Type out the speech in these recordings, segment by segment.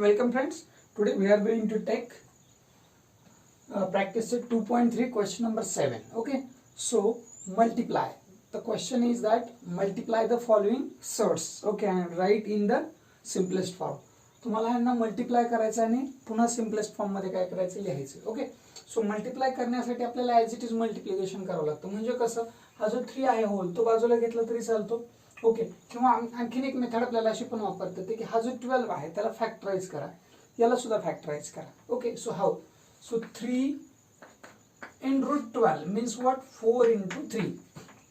Welcome friends. Today we are going to take practice set 2.3 question number 7. Okay. So multiply. The question is that multiply the following surds. Okay, and write in the simplest form. तुम्हाला ह्यांना multiply करायचं आणि पुन्हा simplest form मध्ये काय करायचं लिहायचं. Okay. So multiply करण्यासाठी आपल्याला ॲज इट इज मल्टिप्लिकेशन करावं लागतं. म्हणजे कसं हा जो 3 आहे होल तो बाजूला घेतला तरी चालतो. ओके. किंवा आणखीन एक मेथड आपल्याला अशी पण वापरता येते की हा जो 12 आहे त्याला फॅक्टराइज करा, याला सुद्धा फॅक्टराइज करा. Okay. So how? So 3 in root 12 means what 4 into 3.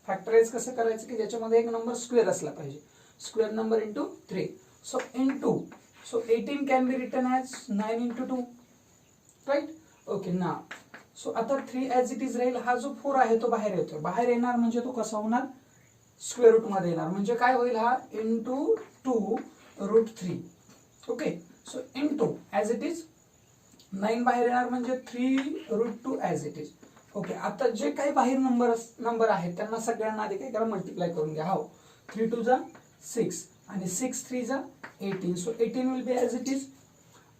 Factorise कसं करायचं की ज्याच्यामध्ये एक नंबर स्क्वेअर असला पाहिजे. Square number into 3. So into. So 18 can be written as 9 into 2, right? Okay, now so आता 3 as it is राहील. हा जो 4 आहे तो बाहेर येतोय. बाहेर येणार म्हणजे तो कसा होणार? स्क्वेअर रूट मध्ये येणार. म्हणजे काय होईल हा? into 2 root 3. Okay. So into as it is 9 बाहेर येणार म्हणजे 3 root 2 as it is. Okay. आता जे काही बाहेर नंबर आहेत त्यांना सगळ्यांना आधी काय करा? मल्टिप्लाय करून घ्या. हाऊ? 3 2 जा 6 आणि 6 3 जा 18. So 18 will be as it is.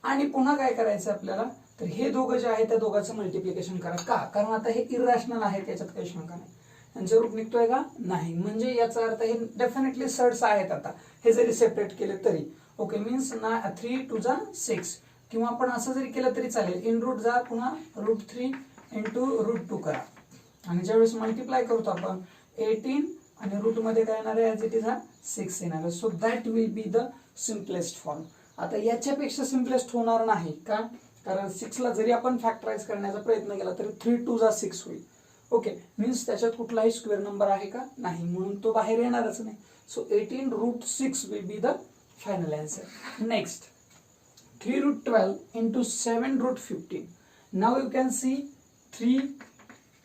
आणि पुन्हा काय करायचं आपल्याला? तर हे दोघं जे आहे त्या दोघांचं मल्टिप्लिकेशन करा. का? कारण आता हे इरॅशनल आहे, त्याच्यात काही शंका नाही. यांचा रूट निघतोय का? नाही. म्हणजे याचा अर्थ हे डेफिनेटली सर्ड्स आहेत. आता हे जरी सेपरेट केले तरी ओके. मीन्स 3 2 जा 6. किंवा आपण असं जरी केलं तरी चालेल. इन रूट जा पुन्हा रूट 3 इंटू रूट 2 करा. आणि ज्यावेळेस मल्टिप्लाय करतो आपण 18 आणि रूट मध्ये काय येणार आहे? ॲज इट इज हा 6 येणार आहे. So that will be the simplest form. आता याच्यापेक्षा सिम्पलेस्ट होणार नाही. का? कारण 6 ला जरी आपण फॅक्टराइज करण्याचा प्रयत्न केला तरी 3 2 जा 6 होईल. ओके. मीन्स त्याच्यात कुठलाही स्क्वेअर नंबर आहे का? नाही. म्हणून तो बाहेर येणारच नाही. So 18 root 6 will be the final answer. Next 3 root 12 into 7 root 15. Now you can see 3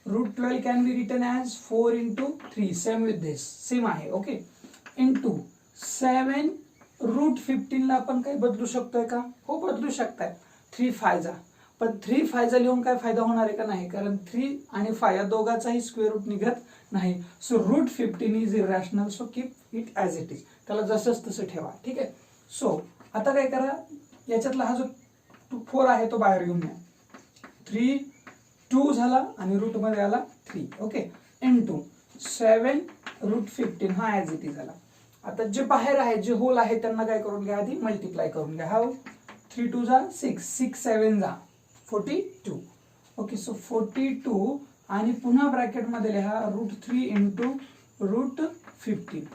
root 12 can be written as 4 into 3. Same with this. Same आहे. ओके. into 7 रूट 15 ला आपण काही बदलू शकतोय का? हो, बदलू शकताय. 3 5 जा. पण 3 5 जा लिहून काय फायदा होणार आहे का? नाही. कारण 3 आणि 5 या दोघांचाही स्क्वेअर रूट निघत नाही. So root 15 is irrational. So keep it as it is. त्याला जसंच तसं ठेवा. ठीक आहे. सो आता काय करा? याच्यातला हा जो 4 आहे तो बाहेर घेऊन या. 3 2 झाला आणि रूट मध्ये आला 3. ओके. इंटू 7 रूट 15 हा ॲज इट इज झाला. आता जे बाहेर आहे, जे होल आहे, त्यांना काय करून घ्या? आधी मल्टिप्लाय करून घ्या. हाऊ? 3 2 जा 6 6 7 जा 42. ओके. सो 42 आणि पुन्हा ब्रॅकेट मध्ये लिहा root 3 into root 15.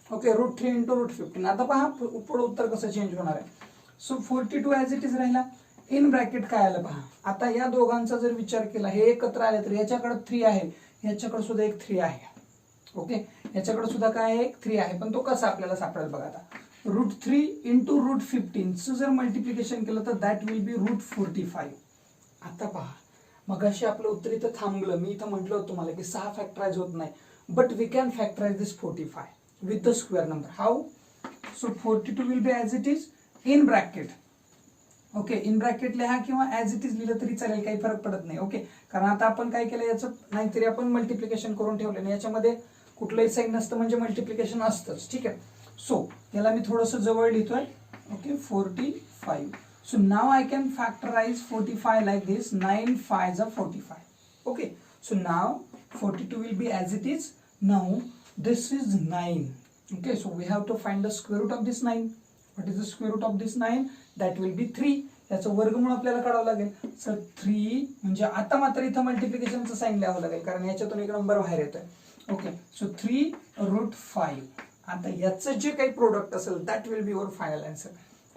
Okay. Root 3 into root 15. आता पहा पुढे उत्तर कसं चेंज होणार आहे. सो 42 ॲज इट इज राहिला. इन ब्रॅकेट काय आलं पहा. आता या दोघांचा जर विचार केला, हे एकत्र आले तर याच्याकडे 3 आहे, याच्याकडे सुद्धा एक 3 आहे. ओके. याच्याकडे सुद्धा काय आहे? एक 3 आहे. पण तो कसा आपल्याला सापडेल बघा. आता रूट 3 इंटू रूट 15 चं जर मल्टिप्लिकेशन केलं तर दॅट विल बी रूट 45. आता पहा, मगाशी आपलं उत्तर इथं थांबलं. मी इथं म्हटलं होतं तुम्हाला की 6 फॅक्टराइज होत नाही, but we can factorise this 45 with the square number. How? So 42 will be as it is in bracket. Okay. In bracket लिहा किंवा ॲज इट इज लिहिलं तरी चालेल, काही फरक पडत नाही. ओके. कारण आता आपण काय केलं, याचं नाहीतरी आपण मल्टिप्लिकेशन करून ठेवलं नाही. याच्यामध्ये कुठलंही साईन नसतं म्हणजे मल्टिप्लिकेशन असतंच. ठीक आहे. सो याला मी थोडंसं जवळ लिहितोय. Okay. 45. So now I can factorise 45 like this. 9 5 जा 45. Okay. So now 42 will be as it is. Now this is 9. Okay. So we have to find the square root of this 9. What is the square root of this 9? That will be 3. याचं वर्गमूळ आपल्याला काढावं लागेल. Sir 3 म्हणजे आता मात्र इथं मल्टिप्लिकेशनचं sine लिहावं लागेल कारण याच्यातून एक नंबर बाहेर येतोय. ओके. So 3 root 5. आता याचं जे काही प्रोडक्ट असेल that will be your final answer.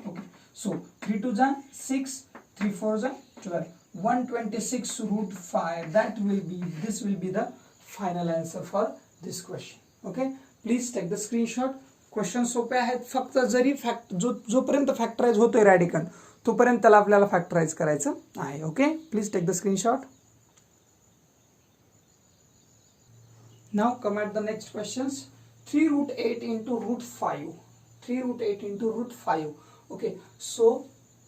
Okay. So 3 2 जा 6 3 4 जा 12 126 root 5. That will be this will be the final answer for this question. Okay. Please take the screenshot. Question सोपे आहेत. फक्त जरी जोपर्यंत फॅक्टराइज होतोय रॅडिकन तोपर्यंत त्याला आपल्याला फॅक्टराइज करायचं आहे. Okay. Please take the screenshot. Now come at the next questions. 3 root 8 into root 5. 3 root 8 into root 5. Okay. So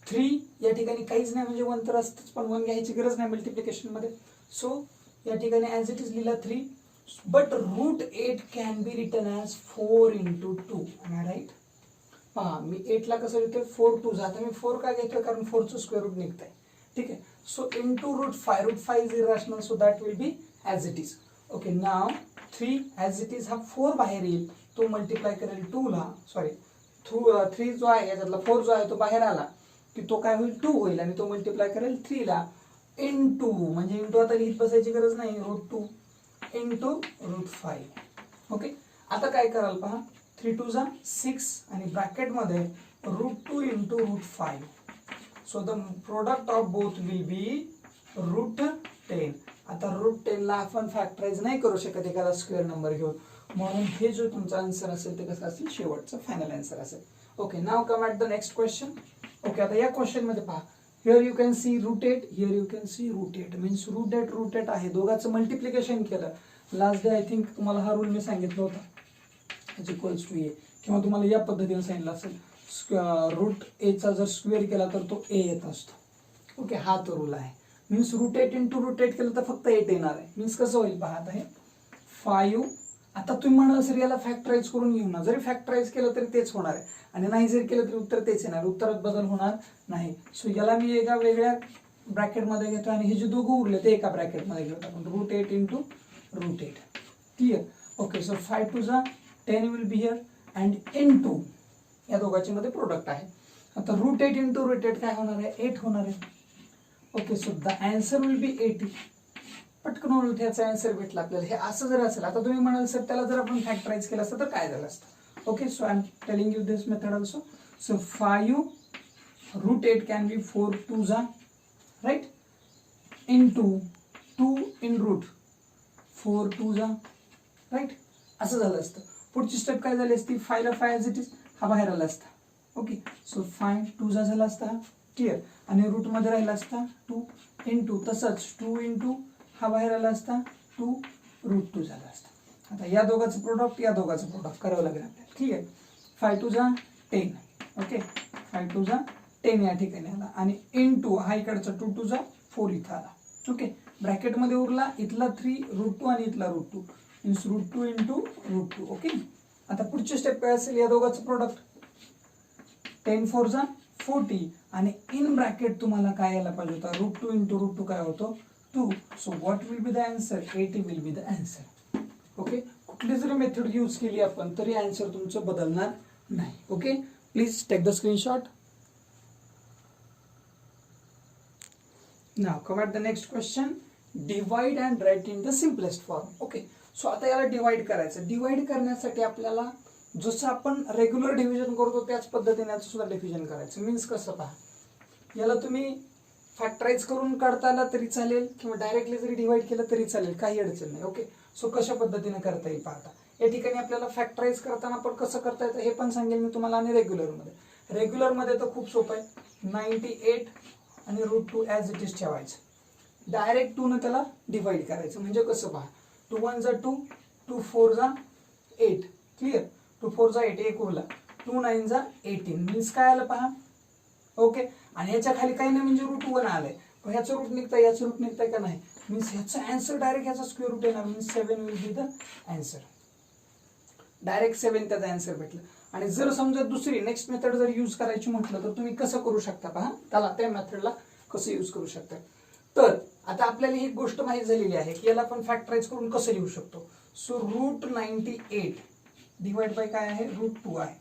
3 या ठिकाणी काहीच नाही म्हणजे 1 तर असतंच, पण 1 घ्यायची गरज नाही मल्टिप्लिकेशन मध्ये. सो या ठिकाणी ॲज इट इज लिहिला 3. But root 8 can be written as 4 into 2. Am I right? पहा मी 8 ला कसं लिहितोय 4 टू आता मी 4 का घेतोय कारण 4चं स्क्वेअर रूट निघतंय. ठीक आहे. So into root 5 is irrational so that will be as it is. Okay now 3 as it is हा 4 बाहेर येईल तो मल्टिप्लाय करेल 2 ला सॉरी 3 जो आहे याच्यातला 4 जो आहे तो बाहेर आला की तो काय होईल 2 होईल आणि तो मल्टिप्लाय करेल 3 ला इंटू म्हणजे इंटू आता लिहित बसायची गरज नाही रूट 2 इंटू रूट 5. ओके आता काय कराल पहा 3 2 जा 6 आणि ब्रॅकेटमध्ये root 2 into root 5. So the product of both will be root 10. आता रूट 10 ला आपण फॅक्टराइज नाही करू शकत एखादा स्क्वेअर नंबर घेऊन म्हणून हे जो तुमचा आन्सर असेल ते कसं असेल शेवटचं फायनल आन्सर असेल. Okay now come at the next question. Okay आता या क्वेश्चन मध्ये पहा here you can see root 8 here you can see root 8 means root 8 आहे दोघांचं मल्टिप्लिकेशन केलं. लास्ट डे आय थिंक तुम्हाला हा रूल मी सांगितलं होता इज इक्वल्स टू ए किंवा तुम्हाला या पद्धतीने सांगितलं असेल रूट एचा जर स्क्वेअर केला तर तो ए येत असतो. ओके हा तो रूल आहे. मीन्स रूट 8 इंटू रूट 8 केलं तर फक्त 8 येणार आहे. मीन्स कसं होईल पहा आता हे 5. आता तुम्ही म्हणाल सर याला फॅक्टराइज करून घेऊ ना जरी फॅक्टराइज केलं तरी तेच होणार आहे आणि नाही जरी केलं तरी उत्तर तेच येणार उत्तरात बदल होणार नाही. सो याला मी एका वेगळ्या ब्रॅकेटमध्ये घेतो आणि हे जे दोघं उरले ते एका ब्रॅकेटमध्ये घेतो आपण root 8 into root 8. Clear. Okay so 5 two जा 10 will be here and into या दोघांच्या मध्ये प्रोडक्ट आहे. आता रूट 8 इंटू रूट 8 काय होणार आहे 8 होणार आहे. Okay so the answer will be 80. पटकन होईल याचा आन्सर भेटला आपल्याला. हे असं जर असेल आता तुम्ही म्हणाल सर त्याला जर आपण फॅक्टराइज केलं असतं तर काय झालं असतं. Okay so I am telling you this method also. So 5 root 8 can be 4 two जा right into 2 in root 4 two जा राईट असं झालं असतं. पुढची स्टेप काय झाली असती 5 ला 5 ॲज इट इज हा बाहेर आला असता. ओके सो 5 टू जा झाला असता क्लिअर आणि रूट मध्ये राहिला असता 2 इंटू तसंच 2 इंटू हा बाहेर आला असता 2 रूट 2 झाला असता. आता या दोघांचं प्रोडक्ट या दोघांचं प्रोडक्ट करावं लागेल आपल्याला. क्लिअर. 5 टू जा 10. ओके 5 टू जा 10 या ठिकाणी आला आणि इंटू हा इकडचा 2 टू जा 4 इथं आला. ओके ब्रॅकेटमध्ये उरला इथला 3 रूट 2 आणि इथला root 2 means root 2 into root 2. Okay आता पुढची स्टेप काय असेल या दोघांचं प्रोडक्ट 10 4 जा 40 आणि इन ब्रॅकेट तुम्हाला काय यायला पाहिजे होता रूट 2 इंटू रूट 2 काय होतो 2. So what will be the answer 80 will be the answer. Okay कुठली जरी मेथड यूज केली आपण तरी आन्सर तुमचं बदलणार नाही. Okay please take the screenshot. Now come at the next question. Divide and write in the simplest form. Okay so आता याला डिवाइड करायचं. डिवाइड करण्यासाठी आपल्याला जसं आपण रेग्युलर डिव्हिजन करतो त्याच पद्धतीने याचं सुद्धा डिव्हिजन करायचं. मीन्स कसं पहा याला तुम्ही फॅक्टराइज करून काढता आला तरी चालेल किंवा डायरेक्टली जरी डिवाइड केलं तरी चालेल काही अडचण नाही. ओके सो कशा पद्धतीने करता येईल पाहता या ठिकाणी आपल्याला फॅक्टराइज करताना पण कसं करता येतं हे पण सांगेल मी तुम्हाला. आणि रेग्युलरमध्ये तर खूप सोपं आहे 98 आणि रूट 2 ॲज इट इज ठेवायचं. डायरेक्ट 2 ने त्याला डिवाइड करायचं म्हणजे कसं पहा 2 1 जा 2 2 4 जा 8 क्लिअर 2 4 जा 8 एक उरला 2 9 जा 18 मीन्स काय आलं पहा. ओके आणि याच्या खाली काही नाही म्हणजे रूट 1 आलंय पण ह्याचं रूट निघतंय याचं रूट निघतंय का नाही मीन्स ह्याचं आन्सर डायरेक्ट ह्याचा स्क्वेअर रूट येणार means 7 will be the answer. Direct 7 त्याचा आन्सर भेटलं. आणि जर समजा दुसरी नेक्स्ट मेथड जर यूज करायची म्हटलं तर तुम्ही कसं करू शकता पहा त्याला त्या मेथडला कसं यूज करू शकता. तर आता आपल्याला ही गोष्ट माहीत झालेली आहे की याला आपण फॅक्टराइज करून कसं लिहू शकतो. सो रूट 98 डिवाइड बाय काय आहे रूट 2 आहे.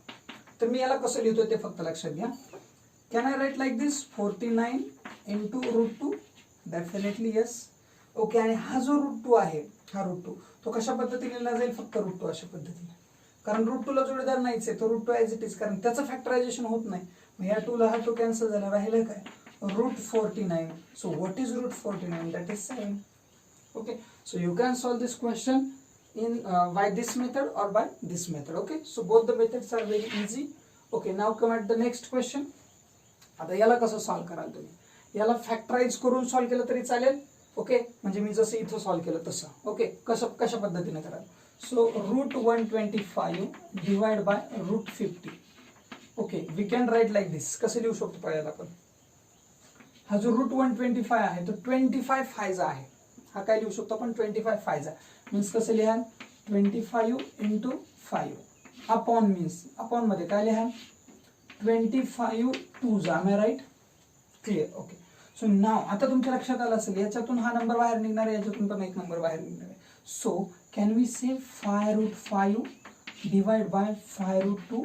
तर मी याला कसं लिहितोय ते फक्त लक्षात घ्या. Can I write like this 49 into root 2 definitely yes. Okay आणि हा जो रूट 2 आहे हा रूट 2 तो कशा पद्धतीने लिहिला जाईल फक्त रूट 2 अशा पद्धतीने कारण रूट 2 ला जोडीदार नाहीच आहे तो रूट 2 ॲज इट इज कारण त्याचं फॅक्टरायझेशन होत नाही. मग या 2 ला हा 2 कॅन्सल झाला राहिलं काय root 49. So what is root 49 that is 7. Okay so you can solve this question in by this method or by this method. Okay so both the methods are very easy. Okay now come at the next question. आता याला कसं solve कराल तुम्ही याला factorise करून solve केलं तरी चालेल. ओके म्हणजे मी जसं इथं सॉल्व केलं तसं. ओके कशा पद्धतीने कराल. So root 125 divide by root 50. Okay we can write like this. कसं लिहू शकतो पहिल्याला आपण हा जो रूट 125 आहे तो 25 फायजा आहे. हा काय लिहू शकतो आपण 25 फायजा मीन्स कसं लिहाल 25 इंटू 5 अपॉन मीन्स अपॉन मध्ये काय लिहाल 25 2s, am I right? Clear, okay. So now आता तुमच्या लक्षात आलं असेल याच्यातून हा नंबर बाहेर निघणार आहे, याच्यातून पण एक नंबर बाहेर निघणार आहे. So can we say 5√5 divide by 5√2?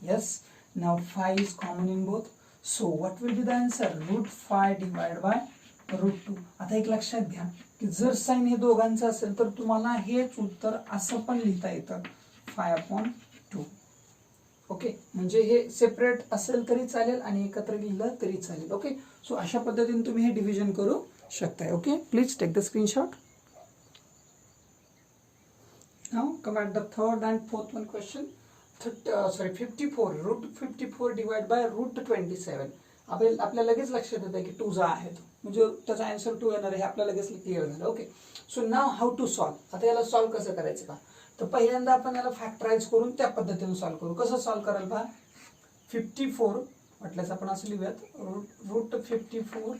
Yes. Now 5 is common in both. So what will be the answer? √5 divided by √2. आता एक लक्षात घ्या की जर साइन हे दोघांचं असेल तर तुम्हाला हेच उत्तर असं पण लिहिता येतं 5/2. ओके, म्हणजे हे सेपरेट असेल तरी चालेल आणि एकत्र लिहिलं तरी चालेल. ओके, सो अशा पद्धतीने तुम्ही हे डिव्हिजन करू शकताय. Okay, please take the screenshot. Now come at the third and fourth one question. 54 √54 divide by √27. आपल्या लगेच लक्षात येतं की 2 आहे तो, म्हणजे त्याचा आन्सर 2 येणार आहे, आपल्याला लगेच क्लिअर झालं. Okay, so now how to solve. आता याला सॉल्व कसं करायचं का, तर पहिल्यांदा आपण याला फॅक्टराइज करून त्या पद्धतीने सॉल्व करू. कसं सॉल्व कराल पहा. 54 म्हटल्यास आपण असं लिहूयात √54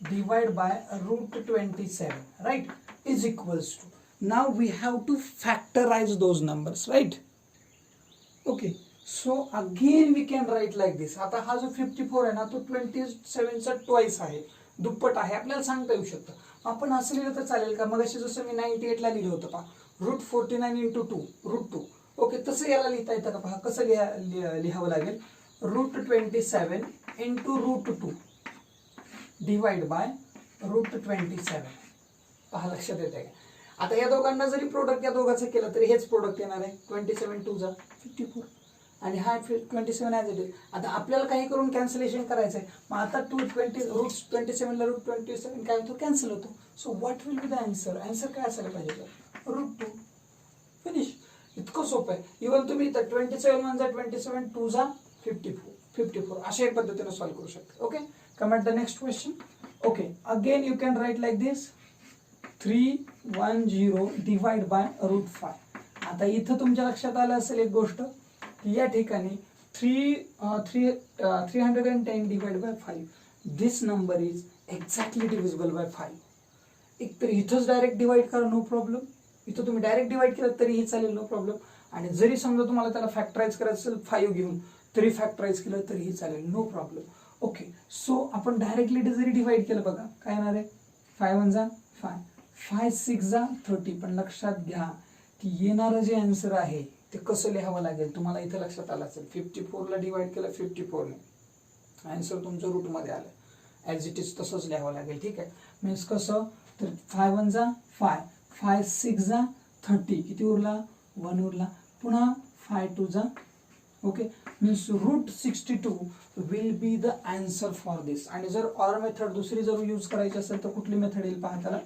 divide by √27, right, is equals to. Now we have to factorise those numbers, right. Okay, so again we can write like this. आता हा जो 54 आहे ना तो 27चा ट्वाइस आहे, दुप्पट आहे, आपल्याला सांगता येऊ शकतं. आपण असं लिहिलं तर चालेल का, मग अशी जसं मी 98ला लिहिलं होतं पहा, √49 × 2 √2. ओके, तसं याला लिहिता येतं का पहा, कसं लिहावं लागेल. √27 × √2 डिवाइड बाय √27. पहा, लक्षात येते का. आता या दोघांना जरी प्रोडक्ट या दोघांचं केलं तरी हेच प्रोडक्ट येणार आहे. 27 2 54 आणि हा 27 ॲज इट इज. आता आपल्याला काही करून कॅन्सलेशन करायचं आहे, मग आता √27 ला √27 काय होतो, कॅन्सल होतो. So what will be the answer. Answer काय असायला पाहिजे, √2. फिनिश. इतकं सोपं आहे. इव्हन तुम्ही तर 27 1 27 2 54 अशा पद्धतीने सॉल्व करू शकता. Okay, come at the next question. Okay, again you can write like this 310 divide by √5. आता इथं तुमच्या लक्षात आलं असेल एक गोष्ट की या ठिकाणी 310 divide by 5, this number is exactly divisible by 5. एक तर इथंच डायरेक्ट डिवाइड करा, नो प्रॉब्लेम. इथं तुम्ही डायरेक्ट डिवाइड केलं तरीही चालेल, नो प्रॉब्लेम. आणि जरी समजा तुम्हाला त्याला फॅक्टराइज करायचं असेल 5 घेऊन तरी फॅक्टराइज केलं तरीही चालेल, नो प्रॉब्लेम. ओके, सो आपण डायरेक्टली जरी डिवाइड केलं बघा काय येणार आहे. 5 1 5, 5 6 30. पण लक्षात घ्या की येणारं जे आन्सर आहे ते कसं लिहावं लागेल. तुम्हाला इथं लक्षात आलं असेल 54 ला डिवाइड केलं 54 ने, आन्सर तुमचं रूटमध्ये आलं, ॲज इट इज तसंच लिहावं लागेल. ठीक आहे, मीन्स कसं, तर 5 1 5, 5 6 30, किती उरला, 1 उरला. पुन्हा 5 2 okay, means √62 will be the answer for this. आणि जर ऑर मेथड दुसरी जर यूज करायची असेल तर कुठली मेथड येईल पहा त्याला.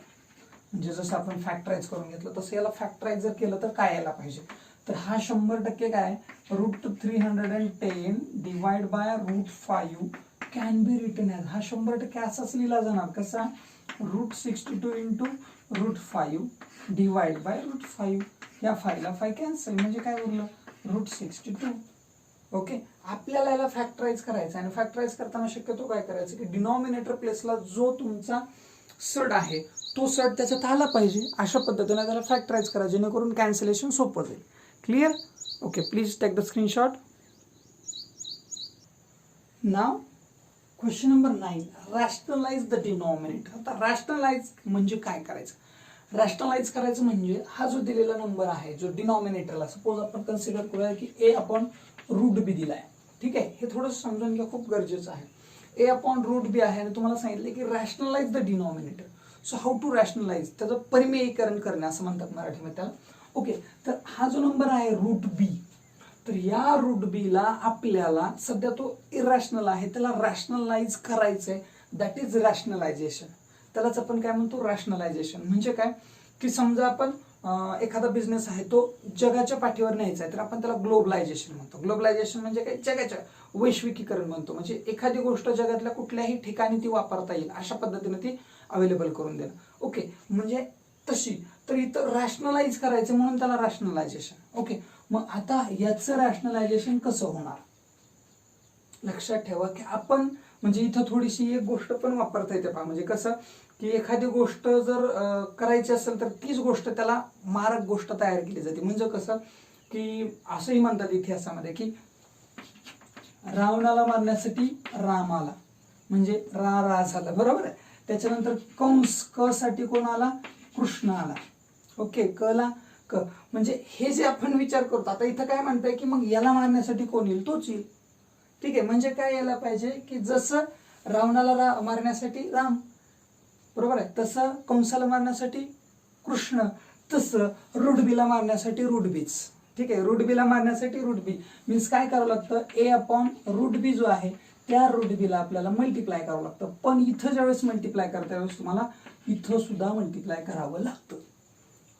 म्हणजे जसं आपण फॅक्टराइज करून घेतलं तसं याला फॅक्टराइज जर केलं तर काय यायला पाहिजे, तर हा 100% काय √310 divide by √5 can be written as. हा 100% असाच लिहिला जाणार. कसा, √62 × √5 डिवाइड बाय √5. या 5 ला 5 कॅन्सल, म्हणजे काय उरलं, √62. ओके, आपल्याला याला फॅक्टराइज करायचं आणि फॅक्टराइज करताना शक्यतो काय करायचं की डिनॉमिनेटर प्लेसला जो तुमचा सड आहे तो सड त्याच्यात आला पाहिजे. अशा पद्धतीने त्याला फॅक्टराइज करा जेणेकरून कॅन्सलेशन सोपं जाईल. Clear. Okay, please take the screenshot. Now question number 9, rationalise the denominator. आता रॅशनलाइज म्हणजे काय करायचं. रॅशनलाइज करायचं म्हणजे हा जो दिलेला नंबर आहे जो डिनॉमिनेटरला, सपोज आपण कन्सिडर करूया की a/√b दिलाय. ठीक आहे, हे थोडं समजून घ्या, खूप गरजेचं आहे. a/√b आहे आणि तुम्हाला सांगितलं की rationalise the denominator. So how to rationalise, त्याचं परिमेयीकरण करणे असं म्हणतात मराठीमध्ये त्याला. ओके, तर हा जो नंबर आहे √b, तर या √bला आपल्याला सध्या तो इरॅशनल आहे, त्याला रॅशनलाइज करायचंय. That is rationalisation. त्यालाच आपण काय म्हणतो, रॅशनलायझेशन. म्हणजे काय की समजा आपण एखादा बिझनेस आहे तो जगाच्या पाठीवर न्यायचा आहे तर आपण त्याला ग्लोबलायझेशन म्हणतो. ग्लोबलायझेशन म्हणजे काय, जगाच्या वैश्विकीकरण म्हणतो. म्हणजे एखादी गोष्ट जगातल्या कुठल्याही ठिकाणी ती वापरता येईल अशा पद्धतीने ती अवेलेबल करून देणं. ओके, म्हणजे तशी. तर इथं रॅशनलाइज करायचं म्हणून त्याला रॅशनलायझेशन. ओके, मग आता याचं रॅशनलायझेशन कसं होणार, लक्षात ठेवा की आपण म्हणजे इथं थोडीशी एक गोष्ट पण वापरता येते पहा. म्हणजे कसं की एखादी गोष्ट जर करायची असेल तर तीच गोष्ट त्याला मारक गोष्ट तयार केली जाते. म्हणजे कसं की असंही म्हणतात इतिहासामध्ये की रावणाला मारण्यासाठी राम आला, म्हणजे रा रा झालं, बरोबर आहे. त्याच्यानंतर कंस, क साठी कोण आला? कृष्ण आला. ओके, क ला क, म्हणजे हे जे आपण विचार करतो आता इथं काय म्हणताय की मग याला मारण्यासाठी कोण येईल? तोच येईल. ठीक आहे, म्हणजे काय यायला पाहिजे की जसं रावणाला मारण्यासाठी राम, बरोबर आहे, तसं कंसाला मारण्यासाठी कृष्ण, तसं रुडबीला मारण्यासाठी रुडबीच. ठीक आहे, रुडबीला मारण्यासाठी रुडबी मीन्स काय करावं लागतं? ए अपॉन रुडबी जो आहे त्या रुडबीला आपल्याला मल्टिप्लाय करावं लागतं. पण इथं ज्यावेळेस मल्टिप्लाय करता त्यावेळेस तुम्हाला इथं सुद्धा मल्टिप्लाय करावं लागतं.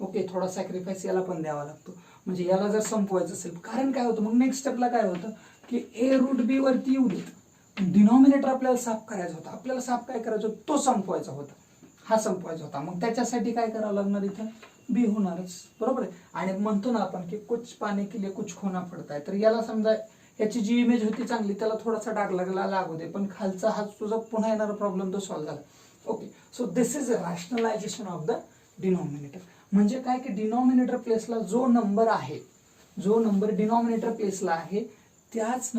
ओके, थोडा सॅक्रिफाईस याला पण द्यावा लागतो. म्हणजे याला जर संपवायचं असेल, कारण काय होतं मग नेक्स्ट स्टेपला काय होतं की ए रूट बी वरती येऊ देत, डिनॉमिनेटर आपल्याला साफ करायचा होता. आपल्याला साफ काय करायचं होतं? तो संपवायचा होता, हा संपवायचा होता. मग त्याच्यासाठी काय करावं लागणार? इथं बी होणारच, बरोबर आहे. आणि म्हणतो ना आपण की कुछ पाने के लिए कुछ खोना पडता है, तर याला समजा याची जी इमेज होती चांगली त्याला थोडासा डाग लागू दे, पण खालचा हा तुझा पुन्हा येणारा प्रॉब्लेम तो सॉल्व्ह झाला. Okay, so this is a rationalisation of the denominator. म्हणजे काय की डिनॉमिनेटर प्लेसला जो नंबर आहे, जो नंबर डिनॉमिनेटर प्लेसला आहे त्याच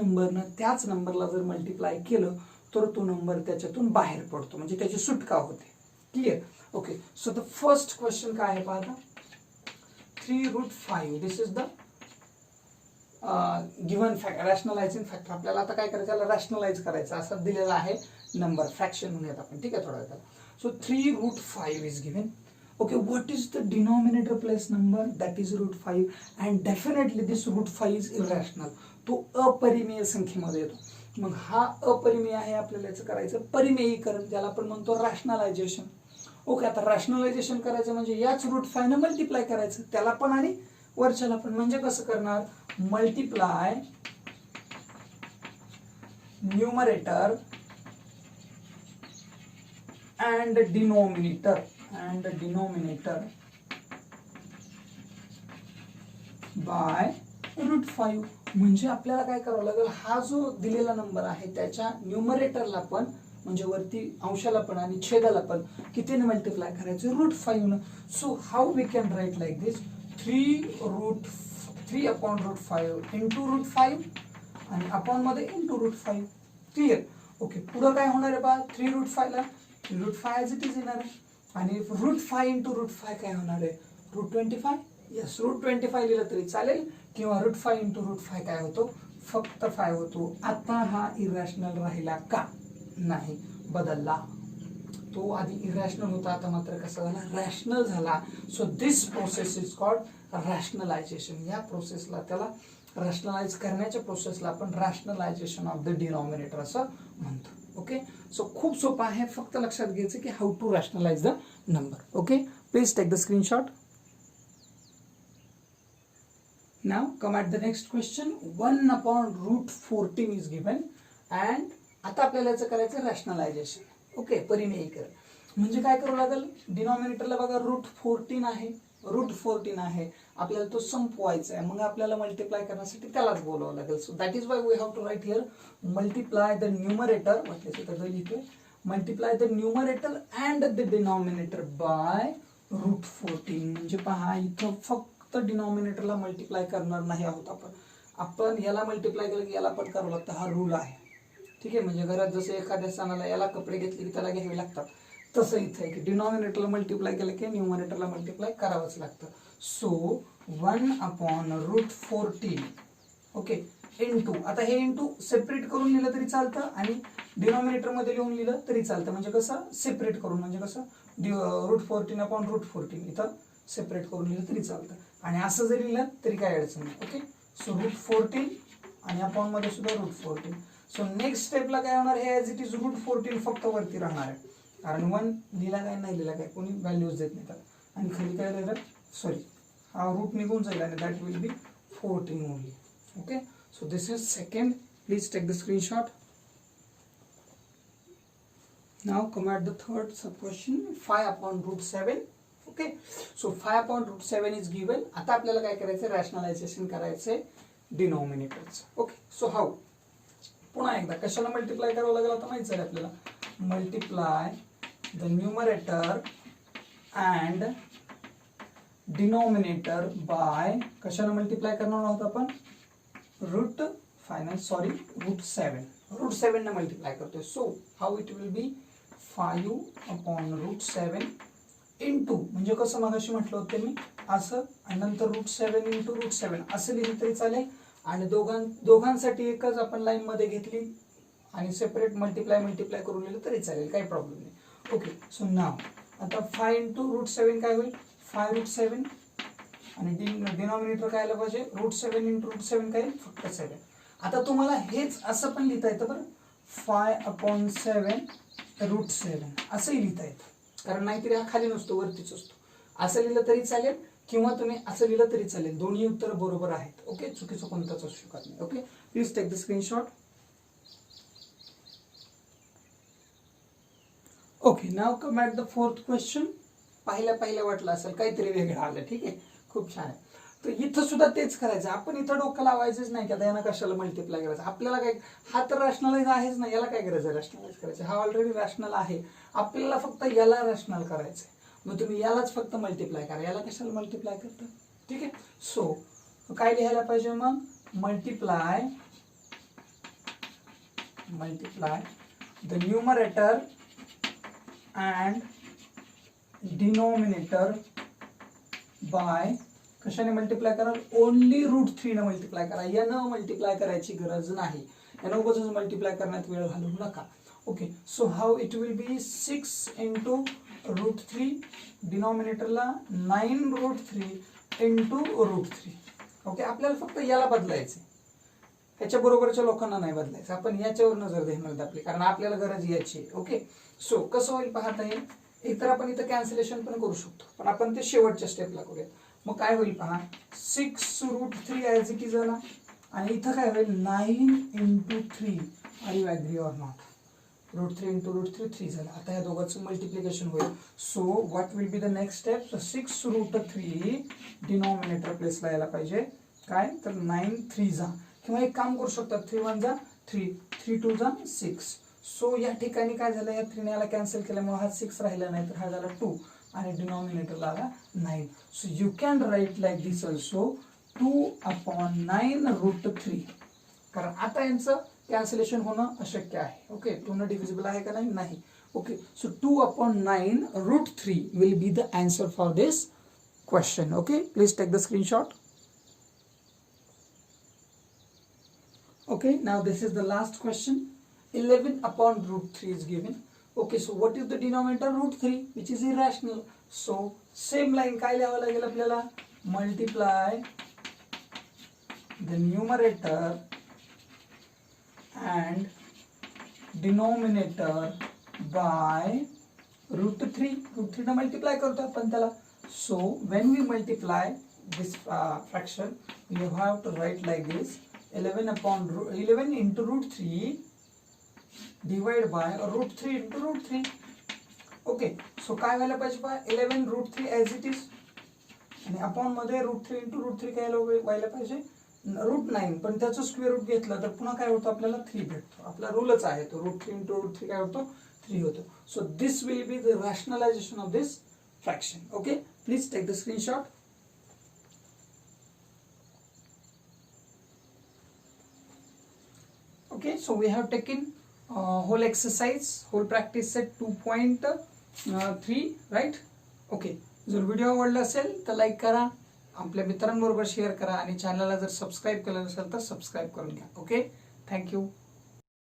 नंबरला जर मल्टिप्लाय केलं तर तो नंबर त्याच्यातून बाहेर पडतो, म्हणजे त्याची सुटका होते. Clear? Okay, so the first question काय आहे पाहता, 3√5 this is the given factor, rationalising factor. आपल्याला आता काय करायचं? याला रॅशनलाइज करायचं, असं दिलेला आहे नंबर, फ्रॅक्शन म्हणूयात आपण. ठीक आहे, थोडा वेळ. So 3√5 is given. Okay, what is the denominator place number? That is √5, and definitely this √5 is irrational. तो अपरिमेय संख्येमध्ये येतो. मग हा अपरिमेय आहे, आपल्याला याचं करायचं परिमेयीकरण, ज्याला आपण म्हणतो रॅशनलायझेशन. ओके, आता रॅशनलायझेशन करायचं म्हणजे याच √5 ने मल्टिप्लाय करायचं, त्याला पण आणि वरच्याला पण. म्हणजे कसं करणार? Multiply numerator and denominator by √5. म्हणजे आपल्याला काय करावं लागेल? हा जो दिलेला नंबर आहे त्याच्या न्यूमरेटरला पण, म्हणजे वरती अंशाला पण आणि छेदाला पण कितीने मल्टिप्लाय करायचं? √5 न. So how we can write like this, 3 upon √5 into √5 आणि अपॉन मध्ये इंटू √5. क्लिअर? ओके, पुढं काय होणार आहे बा? 3√5 ला √5 ॲज इट इज येणार आहे, आणि √5 इंटू √5 काय होणार आहे? √25. यस, √25 लिहिलं तरी चालेल, किंवा √5 इंटू √5 काय होतो? फक्त 5 होतो. आता हा इरॅशनल राहिला का? नाही, बदलला. तो आधी इरॅशनल होता, आता मात्र कसा झाला? रॅशनल झाला. So this process is called rationalisation. या प्रोसेसला, त्याला रॅशनलाइज करण्याच्या प्रोसेसला आपण रॅशनलायझेशन ऑफ द डिनॉमिनेटर असं म्हणतो. ओके, सो खूप सोपं आहे, फक्त लक्षात घ्यायचं की how to rationalise the number. Okay, please take the screenshot. Now come at the next question. 1 upon √14 is given, and आता आपल्याला याचं करायचं रॅशनलायझेशन. ओके, परिमेयीकरण. म्हणजे काय करावं लागेल? डिनॉमिनेटरला बघा √14 आहे, √14 आहे, आपल्याला तो संपवायचा आहे. मग आपल्याला मल्टिप्लाय करण्यासाठी त्यालाच बोलावं लागेल. So that is why we have to write here multiply the numerator, म्हटलं लिहितोय multiply the numerator and the denominator by √14. म्हणजे पहा, इथं फक्त डिनॉमिनेटरला मल्टिप्लाय करणार नाही आहोत आपण याला मल्टिप्लाय केलं की याला पण करावं लागतं, हा रूल आहे. ठीक आहे, म्हणजे घरात जसं एखाद्या सणाला याला कपडे घेतले की त्याला घ्यावे लागतात, तसं इथं आहे की डिनॉमिनेटरला मल्टिप्लाय केलं की न्यूमरेटरला मल्टिप्लाय करावंच लागतं. So 1 upon √14. ओके, इंटू, आता हे इंटू सेपरेट करून लिहिलं तरी चालतं आणि डिनॉमिनेटर मध्ये लिहून लिहिलं तरी चालतं. म्हणजे कसं? सेपरेट करून, म्हणजे कसं? √14 अपॉन √14 इथं सेपरेट करून लिहिलं तरी चालतं, आणि असं जरी लिहिलं तरी काय अडचण नाही. ओके, सो √14 आणि अपॉन मध्ये सुद्धा √14. सो नेक्स्ट स्टेपला काय होणार? हे ॲज इट इज √14 फक्त वरती राहणार आहे, कारण 1 लिहिला काय नाही लिहिला काय कोणी व्हॅल्यूज देत नाही त्याला. आणि खाली काय लिहिलं? सॉरी, हा रूट निघून जाईल आणि that will be 14 only. Okay, so this is second. Please take the screenshot. Now come at the third sub question, 5 upon √7. Okay, so 5 upon √7 is given. आता आपल्याला काय करायचं? रॅशनलायझेशन करायचंय डिनॉमिनेटरचं. Okay, so how? पुन्हा एकदा कशाला मल्टिप्लाय करावं लागेल आता माहिती आहे आपल्याला. Multiply the numerator and denominator by, कशाला मल्टिप्लाय करणार आहोत आपण? फायनल सॉरी रूट 7 ने मल्टिप्लाय करतोय. So how it will be 5/√7 into, म्हणजे कसं मगाशी म्हटलं होतं मी असं, आणि नंतर √7 इंटू √7 असं लिहिलं तरी चालेल, आणि दोघांसाठी एकच आपण लाईन मध्ये घेतली आणि सेपरेट मल्टिप्लाय करून लिहिलं तरी चालेल, काही प्रॉब्लेम नाही. ओके, सो नाव आता 5 इंटू √7 काय होईल 5√7, आणि डिनॉमिनेटर काय आलं पाहिजे √7 इंटू √7 काय फक्त 7. आता तुम्हाला हेच असं पण लिहिता येतं बरं, 5/7 √7 असंही लिहिता येतं, कारण नाहीतरी हा खाली नसतो वरतीच असतो. असं लिहिलं तरी चालेल किंवा तुम्ही असं लिहिलं तरी चालेल, दोन्ही उत्तर बरोबर आहेत. ओके, चुकीचं कोणतंच असू शकत नाही. Okay, please take the screenshot. Okay, now come at the 4th question. पहिल्या वाटलं असेल काहीतरी वेगळं आलं, ठीक आहे, खूप छान आहे. तर इथं सुद्धा तेच करायचं, आपण इथं डोकं लावायचंच नाही की आता यांना कशाला मल्टिप्लाय करायचं. आपल्याला काय, हा तर रॅशनलाइज आहेच ना, याला काय गरज आहे रॅशनलाइज करायचं, हा ऑलरेडी रॅशनल आहे. आपल्याला फक्त याला रॅशनल करायचं आहे, मग तुम्ही यालाच फक्त मल्टिप्लाय करा, याला कशाला मल्टिप्लाय करता. ठीक आहे, सो काय लिहायला पाहिजे मग, multiply the numerator and denominator by, कशाने मल्टिप्लाय करा, ओनली √3 ने मल्टिप्लाय करा, यानं मल्टिप्लाय करायची गरज नाही, यानं उगाच मल्टिप्लाय करण्यात वेळ घालवू नका. Okay, so how it will be 6 into √3, डिनॉमिनेटरला 9√3 into √3. Okay, आपल्याला फक्त याला बदलायचं, ह्याच्या बरोबरच्या लोकांना नाही बदलायचं, आपण याच्यावर नजर देणार आपली, कारण आपल्याला गरज याची आहे. ओके, सो कसं होईल पाहता येईल, एकतर आपण इथं कॅन्सलेशन पण करू शकतो, पण आपण ते शेवटच्या स्टेपला करूया. मग काय होईल पहा, 6√3 ॲज इट इज आला, आणि इथं काय होईल 9 into 3. Are you agree or not, √3 into √3 3 झालं. आता या दोघांचं मल्टिप्लिकेशन होईल. So what will be the next step, 6√3 denominator प्लेसला यायला पाहिजे, काय तर 9 3 जा, किंवा एक काम करू शकतात 3 1 जा 3, 3 2 जा 6. सो या ठिकाणी काय झालं, या 3 ने याला कॅन्सल केल्यामुळे हा 6 राहिला नाही, तर हा झाला 2, आणि डिनॉमिनेटरला आला 9. So you can write like this also, 2/9 √3, कारण आता यांचं कॅन्सलेशन होणं अशक्य आहे. ओके, 2 न डिव्हिजिबल आहे का नाही. Okay, so 2/9 √3 will be the answer for this question. Okay, please take the screenshot. Okay, now this is the last question. 11/√3 is given. Okay, so what is the denominator, √3, which is irrational. So same line काय लिहावं लागेल आपल्याला, multiply the numerator and denominator by √3. √3 ने multiply करतो आपण त्याला. So when we multiply this fraction, you have to write like this, 11 into √3 divide by √3 into √3. Okay, so काय व्हायला पाहिजे पहा, 11 √3 ॲज इट इज, आणि अपॉन मध्ये √3 into √3 काय व्हायला पाहिजे √9, पण त्याचं स्क्वेअर रूट घेतलं तर पुन्हा काय होतं आपल्याला 3 भेटतो. आपला रूलच आहे तो, √3 into √3 काय होतो 3 होतो. So this will be the rationalisation of this fraction. Okay, please take the screenshot. Okay, so we have taken whole exercise, whole practice set 2.3, right? Okay, जर व्हिडिओ आवडला असेल तर लाईक करा, आपल्या मित्रांबरोबर शेअर करा, आणि चॅनलला जर सबस्क्राईब केलं नसेल तर सबस्क्राईब करून घ्या. Okay, thank you.